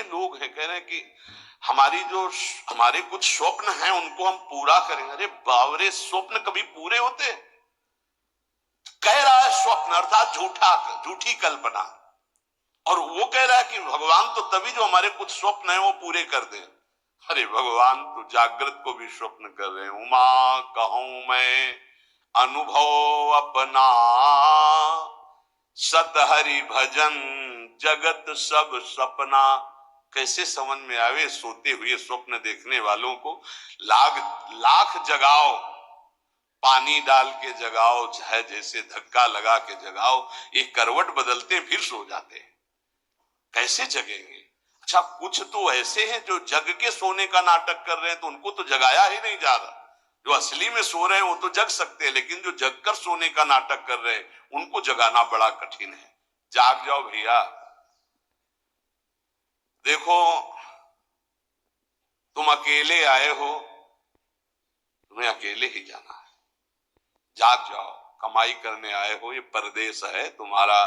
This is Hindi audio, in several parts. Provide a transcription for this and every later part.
लोग हैं, कह रहे हैं कि हमारे कुछ स्वप्न हैं उनको हम पूरा करें। अरे बावरे, स्वप्न कभी पूरे होते? कह रहा है स्वप्न अर्थात झूठी कल्पना, और वो कह रहा है कि भगवान तो तभी जो हमारे कुछ स्वप्न हैं वो पूरे कर दे। अरे भगवान तो जागृत को भी स्वप्न कर रहे हैं। उमा कहूं मैं अनुभव अपना, सत हरि भजन जगत सब सपना। कैसे समझ में आवे सोते हुए स्वप्न देखने वालों को। लाख लाख जगाओ, पानी डाल के जगाओ, चाहे जैसे धक्का लगा के जगाओ, एक करवट बदलते फिर सो जाते हैं। कैसे जगेंगे? अच्छा, कुछ तो ऐसे हैं जो जग के सोने का नाटक कर रहे हैं, तो उनको तो जगाया ही नहीं जा रहा। जो असली में सो रहे हैं वो तो जग सकते हैं, लेकिन जो जग कर सोने का नाटक कर रहे हैं उनको जगाना बड़ा कठिन है। जाग जाओ भैया। देखो, तुम अकेले आए हो, तुम्हें अकेले ही जाना है। जाग जाओ, कमाई करने आए हो, ये परदेश है तुम्हारा,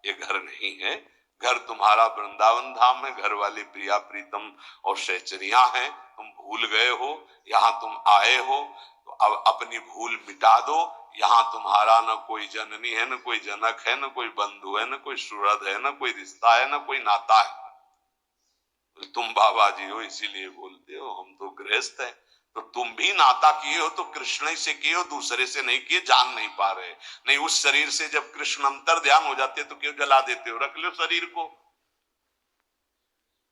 ये घर नहीं है। घर तुम्हारा वृंदावन धाम है, घर वाली प्रिया प्रीतम और सहचरियां हैं। तुम भूल गए हो, यहां तुम आए हो तो अब अपनी भूल मिटा दो। यहां तुम्हारा न कोई जननी है, न कोई जनक है, न कोई बंधु है, न कोई सुहृद है, न कोई रिश्ता है, न कोई नाता है। तुम बाबा जी हो इसीलिए बोलते हो, हम तो गृहस्थ हैं। तो तुम भी नाता किए हो तो कृष्ण ही से किए हो, दूसरे से नहीं किए। जान नहीं पा रहे, नहीं उस शरीर से जब कृष्ण अंतर ध्यान हो जाते तो क्यों जला देते हो? रख लो शरीर को।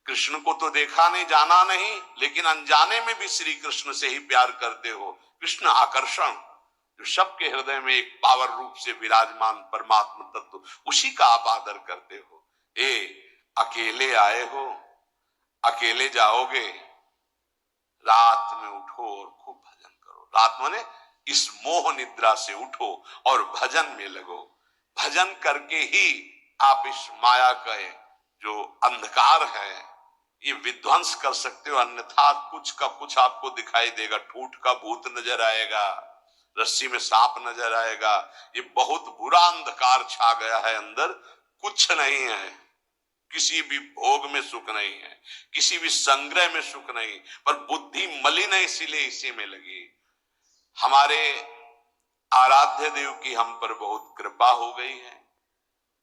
कृष्ण को तो देखा नहीं, जाना नहीं, लेकिन अनजाने में भी श्री कृष्ण से ही प्यार करते हो। कृष्ण आकर्षण जो सबके हृदय में एक पावर रूप से विराजमान परमात्मा तत्व, उसी का आप आदर करते हो। अकेले आए हो, अकेले जाओगे, रात में उठो और खूब भजन करो। रात माने इस मोह निद्रा से उठो और भजन में लगो। भजन करके ही आप इस माया का जो अंधकार है ये विध्वंस कर सकते हो, अन्यथा कुछ का कुछ आपको दिखाई देगा। ठूठ का भूत नजर आएगा, रस्सी में सांप नजर आएगा। ये बहुत बुरा अंधकार छा गया है अंदर। कुछ नहीं है, किसी भी भोग में सुख नहीं है, किसी भी संग्रह में सुख नहीं, पर बुद्धि मलिन है, इसीलिए इसी में लगी। हमारे आराध्य देव की हम पर बहुत कृपा हो गई है।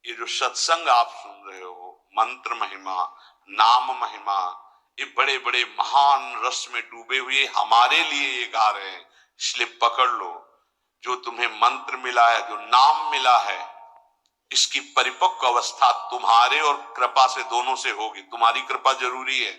ये जो सत्संग आप सुन रहे हो, मंत्र महिमा, नाम महिमा, ये बड़े बड़े महान रस में डूबे हुए हमारे लिए ये गा रहे हैं। इसलिए पकड़ लो, जो तुम्हें मंत्र मिला है, जो नाम मिला है, इसकी परिपक्व अवस्था तुम्हारे और कृपा से दोनों से होगी। तुम्हारी कृपा जरूरी है,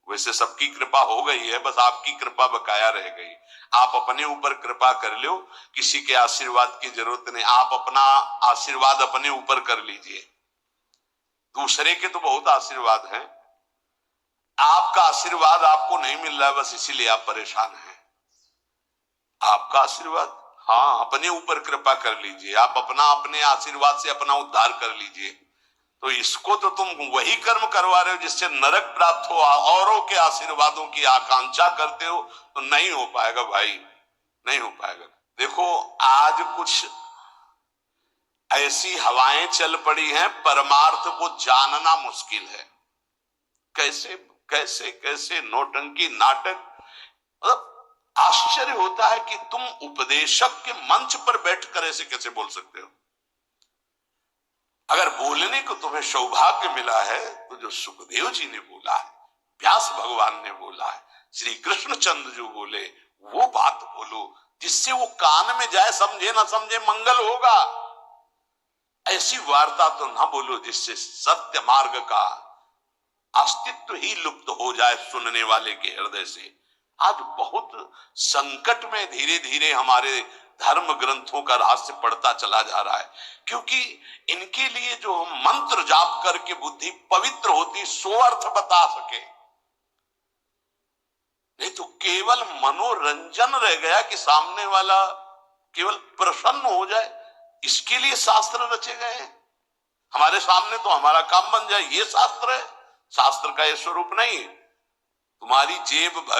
वैसे सबकी कृपा हो गई है, बस आपकी कृपा बकाया रह गई। आप अपने ऊपर कृपा कर लो, किसी के आशीर्वाद की जरूरत नहीं। आप अपना आशीर्वाद अपने ऊपर कर लीजिए। दूसरे के तो बहुत आशीर्वाद हैं, आपका आशीर्वाद आपको नहीं मिल रहा है, बस इसीलिए आप परेशान हैं। आपका आशीर्वाद, हाँ, अपने ऊपर कृपा कर लीजिए। आप अपने आशीर्वाद से अपना उद्धार कर लीजिए। तो इसको तो तुम वही कर्म करवा रहे हो जिससे नरक प्राप्त हो, औरों के आशीर्वादों की आकांक्षा करते हो, तो नहीं हो पाएगा भाई, नहीं हो पाएगा। देखो, आज कुछ ऐसी हवाएं चल पड़ी हैं, परमार्थ को जानना मुश्किल है। कैसे कैसे कैसे नौटंकी नाटक, मतलब आश्चर्य होता है कि तुम उपदेशक के मंच पर बैठकर ऐसे कैसे बोल सकते हो। अगर बोलने को तुम्हें सौभाग्य मिला है तो जो सुखदेव जी ने बोला है, व्यास भगवान ने बोला है, श्री कृष्णचंद्र जो बोले, वो बात बोलो जिससे वो कान में जाए, समझे ना समझे मंगल होगा। ऐसी वार्ता तो ना बोलो जिससे सत्य मार्ग का अस्तित्व ही लुप्त हो जाए सुनने वाले के हृदय से। आज बहुत संकट में धीरे धीरे हमारे धर्म ग्रंथों का रहस्य पढ़ता चला जा रहा है, क्योंकि इनके लिए जो हम मंत्र जाप करके बुद्धि पवित्र होती, सो अर्थ बता सके। नहीं तो केवल मनोरंजन रह गया कि सामने वाला केवल प्रसन्न हो जाए, इसके लिए शास्त्र रचे गए हैं। हमारे सामने तो हमारा काम बन जाए, ये शास्त्र है। शास्त्र का ये स्वरूप नहीं है। तुम्हारी जेब भर